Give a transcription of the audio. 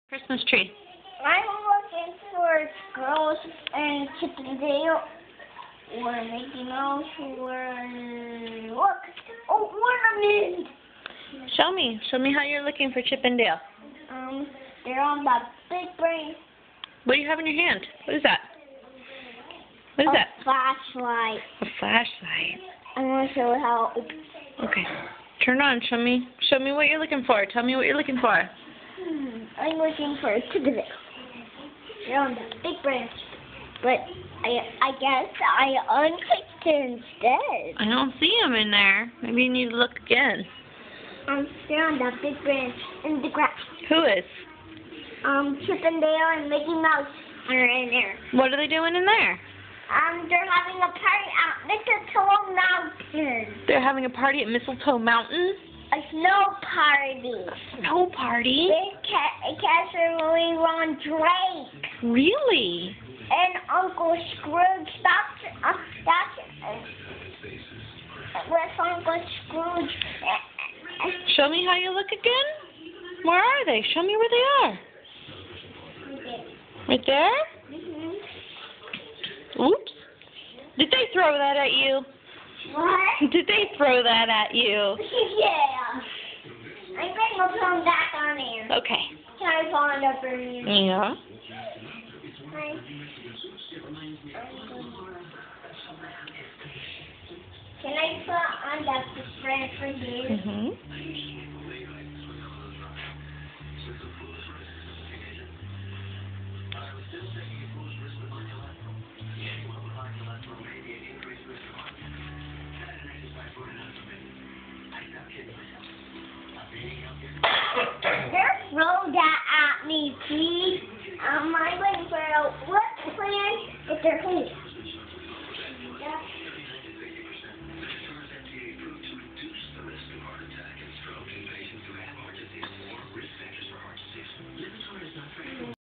Christmas tree. I'm looking for girls and Chip and Dale or Mickey Mouse or look, ornament. Show me. Show me how you're looking for Chip and Dale. They're on the big brain. What do you have in your hand? What is that? What is that? Flashlight. A flashlight. I want to show how. Okay. Turn on. Show me. Show me what you're looking for. Tell me what you're looking for. I'm looking for a Chip and Dale. They're on the big branch, but I guess I unclicked it instead. I don't see them in there. Maybe you need to look again. They're on the big branch in the grass. Who is? Chip and Dale and Mickey Mouse are in there. What are they doing in there? They're having a party at Mistletoe Mountain. They're having a party at Mistletoe Mountain? A snow party. Snow party? Big Casserole Ron Drake. Really? And Uncle Scrooge. That's Uncle Scrooge. Show me how you look again. Where are they? Show me where they are. Right there? Mm-hmm. Oops. Did they throw that at you? What? Did they throw that at you? Yeah. I think I'll put them back on there. Okay. Can I find up for you? Yeah. Can I put on the spread for you? Mhm. They're throw that at me, please. I'm waiting for a what plan if they're clean.